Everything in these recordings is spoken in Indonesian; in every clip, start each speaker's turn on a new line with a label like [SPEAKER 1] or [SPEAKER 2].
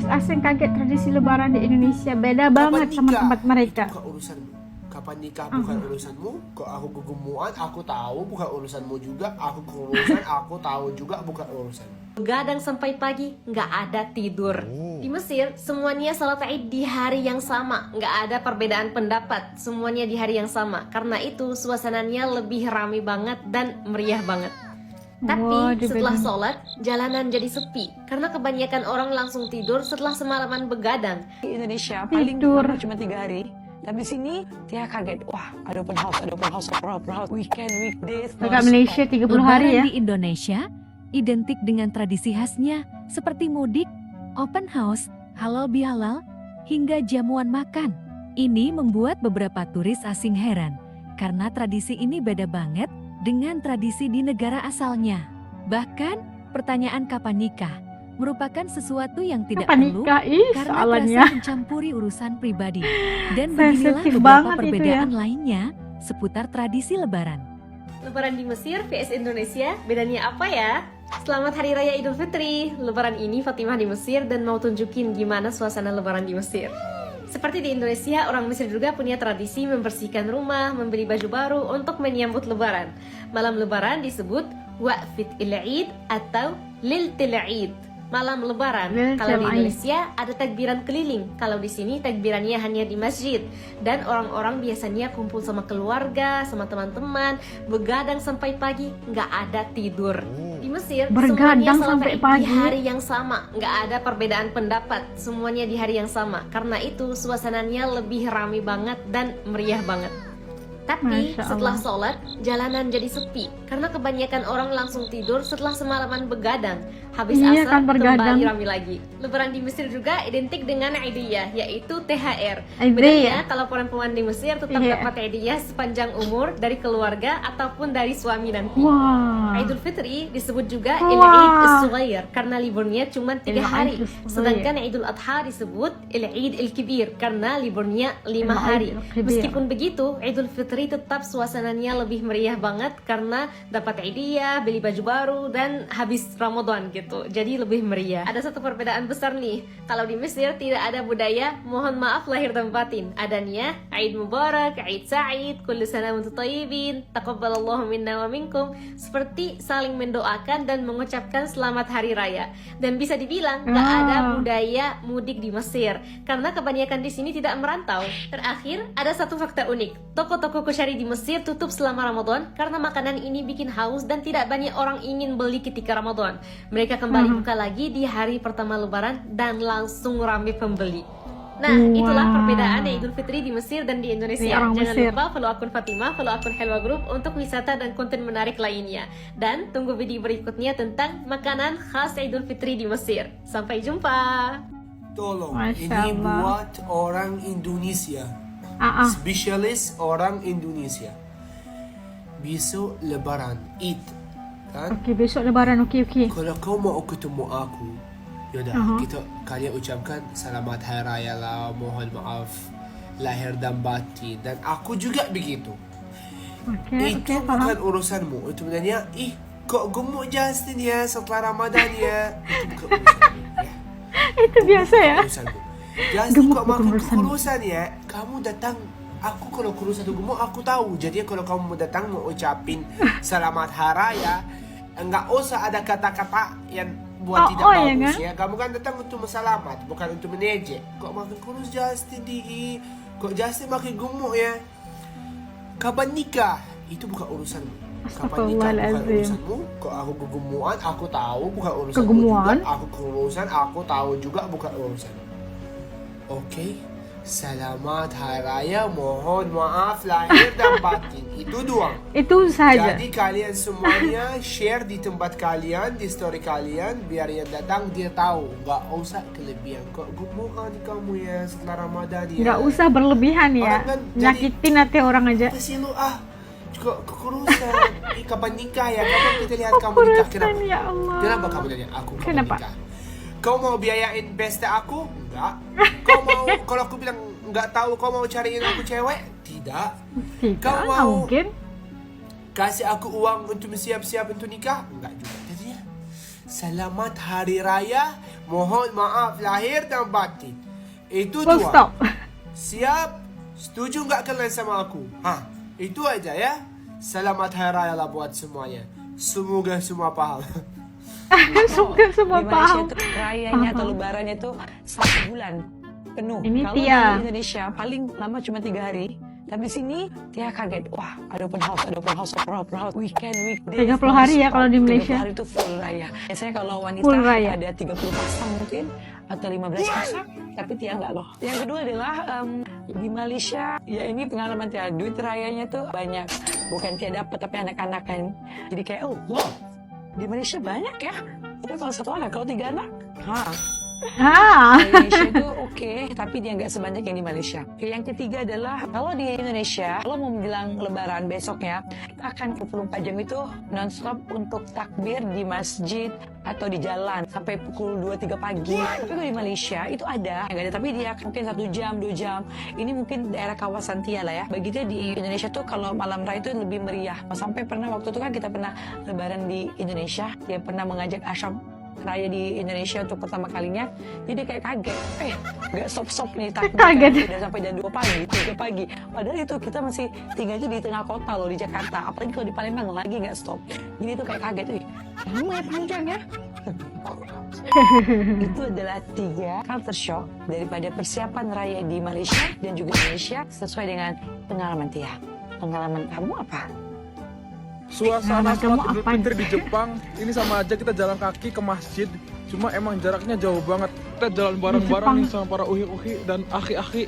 [SPEAKER 1] turis asing kaget tradisi lebaran di Indonesia beda banget sama tempat mereka.
[SPEAKER 2] Itu bukan urusanmu. Kapan nikah bukan urusanmu. Kok aku kegemuan, aku tahu bukan urusanmu juga. Aku keurusan, aku tahu juga bukan urusanmu.
[SPEAKER 3] Begadang sampai pagi, nggak ada tidur. Di Mesir, semuanya salat Id di hari yang sama. Nggak ada perbedaan pendapat, semuanya di hari yang sama. Karena itu, suasananya lebih ramai banget dan meriah banget. Tapi setelah sholat, jalanan jadi sepi. Karena kebanyakan orang langsung tidur setelah semalaman begadang.
[SPEAKER 4] Di Indonesia paling lama cuma 3 hari. Tapi di sini dia kaget, wah ada open house, weekend, weekdays.
[SPEAKER 1] Dekat Malaysia 30 hari ya.
[SPEAKER 5] Lebaran di Indonesia identik dengan tradisi khasnya seperti mudik, open house, halal bihalal, hingga jamuan makan. Ini membuat beberapa turis asing heran karena tradisi ini beda banget dengan tradisi di negara asalnya. Bahkan pertanyaan kapan nikah merupakan sesuatu yang tidak perlu karena terasa mencampuri urusan pribadi. Dan beginilah beberapa perbedaan lainnya seputar tradisi Lebaran.
[SPEAKER 3] Lebaran di Mesir vs Indonesia, bedanya apa ya? Selamat Hari Raya Idul Fitri. Lebaran ini Fatimah di Mesir dan mau tunjukin gimana suasana Lebaran di Mesir. Seperti di Indonesia, orang Mesir juga punya tradisi membersihkan rumah, membeli baju baru untuk menyambut Lebaran. Malam Lebaran disebut Waqfat al-Eid atau Lailatul Eid. Malam Lebaran. Kalau di Indonesia ada takbiran keliling. Kalau di sini takbirannya hanya di masjid. Dan orang-orang biasanya kumpul sama keluarga, sama teman-teman, begadang sampai pagi, nggak ada tidur. Di Mesir, semuanya sampai pagi di hari yang sama, nggak ada perbedaan pendapat. Semuanya di hari yang sama. Karena itu suasananya lebih ramai banget dan meriah banget. Tapi setelah sholat, jalanan jadi sepi karena kebanyakan orang langsung tidur setelah semalaman begadang. Habis asar, kembali ramai lagi. Lebaran di Mesir juga identik dengan Aidiyah, yaitu THR. Bedanya kalau perempuan di Mesir tetap dapat Aidiyah sepanjang umur dari keluarga ataupun dari suami nanti. Idul Fitri disebut juga Il-Eid As-Sughair karena liburnya cuma 3 hari. Sedangkan Idul Adha disebut Il-Eid Al-Kibir karena liburnya 5 hari. Meskipun begitu, Idul Fitri tetap suasananya lebih meriah banget karena dapat Aidiyah, beli baju baru, dan habis Ramadan gitu. Jadi lebih meriah. Ada satu perbedaan besar nih. Kalau di Mesir tidak ada budaya mohon maaf lahir dan batin. Adanya Eid Mubarak, Eid Sa'id, Kullu sana wa antum tayyibin, taqabbalallahu minna wa minkum, seperti saling mendoakan dan mengucapkan selamat hari raya. Dan bisa dibilang gak ada budaya mudik di Mesir karena kebanyakan di sini tidak merantau. Terakhir, ada satu fakta unik. Toko-toko kosyari di Mesir tutup selama Ramadan karena makanan ini bikin haus dan tidak banyak orang ingin beli ketika Ramadan. Mereka kembali buka lagi di hari pertama Lebaran dan langsung ramai pembeli. Nah, itulah perbedaan Idul Fitri di Mesir dan di Indonesia. Jangan lupa follow akun Fatimah, follow akun Helwa Group untuk wisata dan konten menarik lainnya. Dan tunggu video berikutnya tentang makanan khas Idul Fitri di Mesir. Sampai jumpa.
[SPEAKER 2] Tolong, ini buat orang Indonesia. Spesialis orang Indonesia. Besok Lebaran, Eid, kan?
[SPEAKER 1] Okey, besok Lebaran, okey.
[SPEAKER 2] Kalau kau mau ketemu aku, yaudah kalian ucapkan selamat hari raya lah, mohon maaf lahir dan batin, dan aku juga begitu. Itu bukan urusanmu. Itu sebenarnya, kok gemuk Justin ya setelah Ramadan ya. Itu bukan urusanmu ya.
[SPEAKER 1] Itu biasa ya.
[SPEAKER 2] Justin kok makan kekurusan ya. Kamu datang, aku kalau kurusan itu gemuk aku tahu. Jadi kalau kamu mau datang mau ucapin selamat hari raya, enggak usah ada kata-kata yang buat tidak bagus ya. Kamu kan datang untuk selamat, bukan untuk menejek. Kok makin kurus Justin di? Kok Justin makin gemuk ya? Kapan nikah? Itu bukan urusanmu. Kapan nikah bukan urusanmu. Kok aku kegemuan, aku tahu bukan urusanmu juga. Aku keurusan, aku tahu juga bukan urusanmu. Oke, selamat hari raya, mohon maaf lahir dan batin. Itu doang.
[SPEAKER 1] Itu saja.
[SPEAKER 2] Jadi kalian semuanya share di tempat kalian, di story kalian, biar yang datang dia tahu. Gak usah kelebihan. Kok gemukan kamu ya setelah Ramadan ya.
[SPEAKER 1] Gak usah berlebihan ya. Nyakitin hati orang aja.
[SPEAKER 2] Pasti lu kok kekurusan. Kapan nikah ya? Kapan kita lihat kamu nikah? Kenapa?
[SPEAKER 1] Ya Allah.
[SPEAKER 2] Kenapa kamu nanya aku kapan nikah? Kau mau biayain pesta aku? Enggak. Kau mau, kalau aku bilang enggak tahu, kau mau cariin aku cewek? Tidak. Kau mau kasih aku uang untuk siap-siap untuk nikah? Enggak juga. Jadinya, selamat hari raya, Mohon maaf lahir dan batin. Itu
[SPEAKER 1] Full
[SPEAKER 2] dua.
[SPEAKER 1] stop.
[SPEAKER 2] Siap? Setuju nggak kalian sama aku? Itu aja ya. Selamat Hari Raya lah buat semuanya. Semoga semua paham.
[SPEAKER 1] Semoga semua
[SPEAKER 4] Di Malaysia
[SPEAKER 1] paham.
[SPEAKER 4] tuh rayanya atau lebarannya tuh 1 bulan penuh.
[SPEAKER 1] Ini
[SPEAKER 4] Kalau
[SPEAKER 1] Tia.
[SPEAKER 4] di Indonesia paling lama cuma 3 hari. Tapi sini Tia kaget, wah ada open house, open house, weekend, weekdays.
[SPEAKER 1] 30 hari ya kalau di Malaysia.
[SPEAKER 4] 30 hari itu full raya. Biasanya kalau wanita
[SPEAKER 1] Full raya.
[SPEAKER 4] ada 30 pasang mungkin, atau 15 pasang. Tapi Tia enggak loh. Yang kedua adalah di Malaysia, ya ini pengalaman Tia, duit rayanya tuh banyak. Bukan Tia dapat, tapi anak-anak kan. Jadi kayak, oh wow, di Malaysia banyak ya. Tapi kalau 1 anak, kalau 3 anak, di Indonesia itu oke, tapi dia nggak sebanyak yang di Malaysia. Yang ketiga adalah kalau di Indonesia, kalau mau menjelang Lebaran besoknya, kita akan 24 jam itu non-stop untuk takbir di masjid atau di jalan sampai pukul 2-3 pagi. Tapi kalau di Malaysia itu ada, nggak ada, tapi dia mungkin 1 jam, 2 jam. Ini mungkin daerah kawasan Tia lah ya. Begitu di Indonesia tuh kalau malam raya itu lebih meriah. Sampai pernah waktu itu kan kita pernah Lebaran di Indonesia, dia pernah mengajak asyam raya di Indonesia untuk pertama kalinya, jadi kayak kaget, nggak stop nih takbir
[SPEAKER 1] Kaget.
[SPEAKER 4] udah sampai jam 2 pagi, 3 pagi. Padahal itu kita masih tinggalnya di tengah kota loh, di Jakarta. Apalagi kalau di Palembang lagi nggak stop. Jadi itu kayak kaget, lama ya panjang ya. Itu adalah 3 culture shock daripada persiapan raya di Malaysia dan juga Indonesia sesuai dengan pengalaman Tia. Pengalaman kamu apa?
[SPEAKER 6] Suasana
[SPEAKER 1] Kamu
[SPEAKER 6] sholat Idul
[SPEAKER 1] apa?
[SPEAKER 6] Fitri di Jepang ini sama aja kita jalan kaki ke masjid, cuma emang jaraknya jauh banget. Kita jalan bareng-bareng nih sama para uhi-uhi dan aki-aki.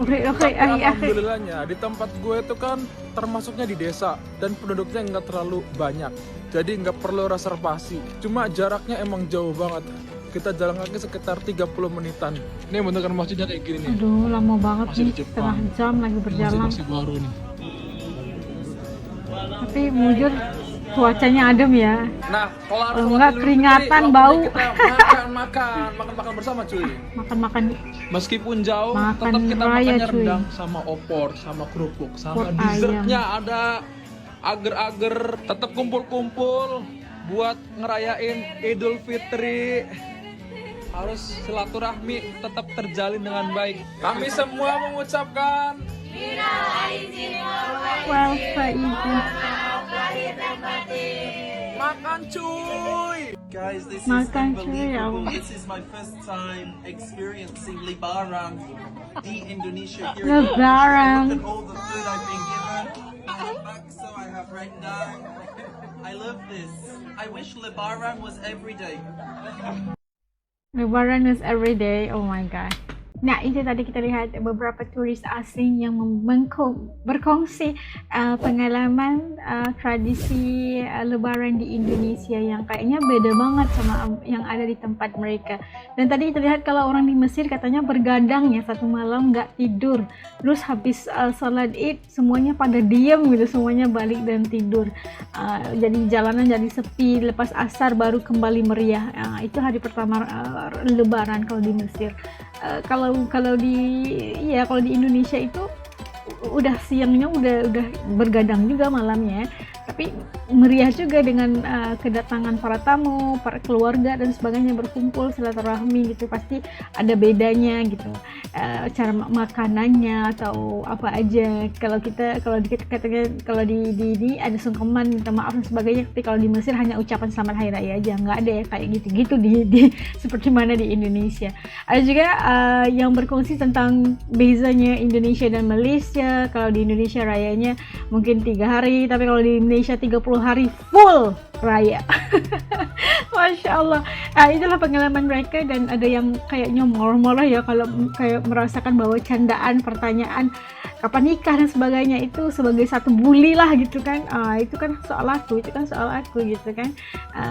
[SPEAKER 1] Oke,
[SPEAKER 6] Tapi
[SPEAKER 1] ahi.
[SPEAKER 6] alhamdulillahnya di tempat gue itu kan termasuknya di desa dan penduduknya nggak terlalu banyak, jadi nggak perlu reservasi. Cuma jaraknya emang jauh banget. Kita jalan kaki sekitar 30 menitan. Ini bentukan masjidnya kayak gini nih.
[SPEAKER 1] Aduh, lama banget
[SPEAKER 6] Masih
[SPEAKER 1] nih.
[SPEAKER 6] di Jepang.
[SPEAKER 1] Setengah jam lagi berjalan.
[SPEAKER 6] Masih baru nih.
[SPEAKER 1] Tapi mujur cuacanya adem ya.
[SPEAKER 6] Nah, kalau harus
[SPEAKER 1] Kalau
[SPEAKER 6] sholat
[SPEAKER 1] nggak
[SPEAKER 6] Idul
[SPEAKER 1] keringatan,
[SPEAKER 6] Fitri,
[SPEAKER 1] bau.
[SPEAKER 6] waktunya kita makan bersama cuy.
[SPEAKER 1] Makan-makan
[SPEAKER 6] Meskipun jauh,
[SPEAKER 1] Makan
[SPEAKER 6] tetap kita
[SPEAKER 1] raya,
[SPEAKER 6] makannya
[SPEAKER 1] cuy.
[SPEAKER 6] rendang sama opor, sama kerupuk, sama
[SPEAKER 1] Opor
[SPEAKER 6] dessertnya ada agar-agar, tetap kumpul-kumpul buat ngerayain Idul Fitri. Harus silaturahmi tetap terjalin dengan baik. Kami semua mengucapkan
[SPEAKER 1] puasa itu.
[SPEAKER 6] makan cuy.
[SPEAKER 7] Guys, this is
[SPEAKER 1] Makan cuy, ya.
[SPEAKER 7] unbelievable. This is my first time experiencing Lebaran, di Indonesia here.
[SPEAKER 1] Lebaran.
[SPEAKER 7] Look at all the food I've been given. Bakso I have rendang. I love this. I wish Lebaran was every day.
[SPEAKER 1] Lebaran is every day. Oh my god. Nah, itu tadi kita lihat beberapa turis asing yang berkongsi pengalaman tradisi Lebaran di Indonesia yang kayaknya beda banget sama yang ada di tempat mereka. Dan tadi kita lihat kalau orang di Mesir katanya bergadang ya, 1 malam nggak tidur. Terus habis sholat Id semuanya pada diam gitu, semuanya balik dan tidur. Jadi jalanan jadi sepi, lepas asar baru kembali meriah. Itu hari pertama Lebaran kalau di Mesir. Kalau di Indonesia itu udah siangnya udah bergadang juga malamnya, tapi meriah juga dengan kedatangan para tamu, para keluarga dan sebagainya berkumpul silaturahmi gitu. Pasti ada bedanya gitu, cara makanannya atau apa aja. Kalau di ini ada sungkeman, minta maaf dan sebagainya, tapi kalau di Mesir hanya ucapan selamat hari raya aja, nggak ada ya kayak gitu-gitu di seperti mana di Indonesia. Ada juga yang berkongsi tentang bezanya Indonesia dan Malaysia. Kalau di Indonesia rayanya mungkin 3 hari, tapi kalau di Indonesia 30 hari full raya. Masya Allah. Itulah pengalaman mereka, dan ada yang kayaknya marah-marah ya kalau kayak merasakan bahwa candaan, pertanyaan kapan nikah dan sebagainya itu sebagai satu bully lah gitu kan. Itu kan soal aku gitu kan.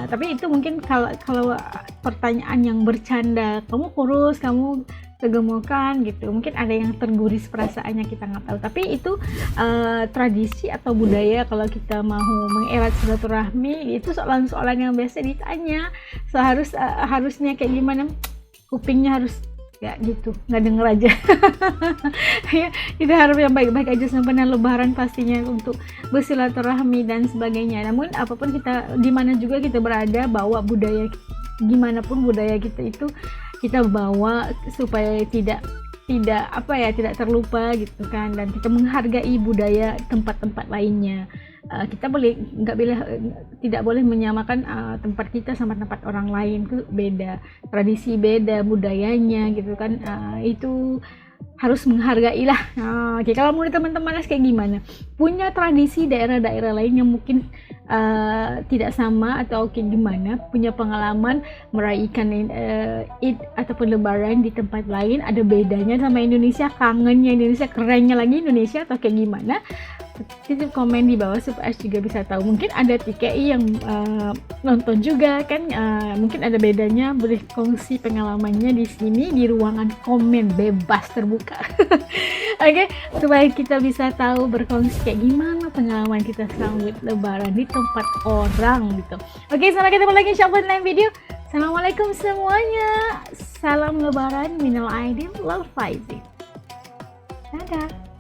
[SPEAKER 1] Tapi itu mungkin kalau pertanyaan yang bercanda, kamu kurus, kamu kegemukan gitu, mungkin ada yang terguris perasaannya, kita nggak tahu. Tapi itu tradisi atau budaya kalau kita mau mengerat silaturahmi, itu soalan-soalan yang biasa ditanya. Harusnya kayak gimana, kupingnya harus ya gitu, nggak denger aja. Ya, kita harap yang baik-baik aja sampai Lebaran pastinya untuk bersilaturahmi dan sebagainya. Namun apapun kita, di mana juga kita berada, bawa budaya gimana pun budaya kita itu kita bawa supaya tidak terlupa gitu kan, dan kita menghargai budaya tempat-tempat lainnya. Kita tidak boleh menyamakan tempat kita sama tempat orang lain, itu beda tradisi, beda budayanya gitu kan. Itu harus menghargai lah. Oke, kalau menurut teman-teman kayak gimana? Punya tradisi daerah-daerah lain yang mungkin tidak sama atau kayak gimana? Punya pengalaman merayakan Id ataupun Lebaran di tempat lain? Ada bedanya sama Indonesia? Kangennya Indonesia, kerennya lagi Indonesia atau kayak gimana? Titip komen di bawah supaya juga bisa tahu. Mungkin ada TKI yang nonton juga kan, mungkin ada bedanya, boleh kongsi pengalamannya di sini di ruangan komen bebas terbuka. Oke, supaya kita bisa tahu berkongsi kayak gimana pengalaman kita sambut Lebaran di tempat orang gitu. Oke, sampai ketemu lagi insyaallah di lain video. Assalamualaikum semuanya. Salam Lebaran minal aidin wal faizin. Dadah.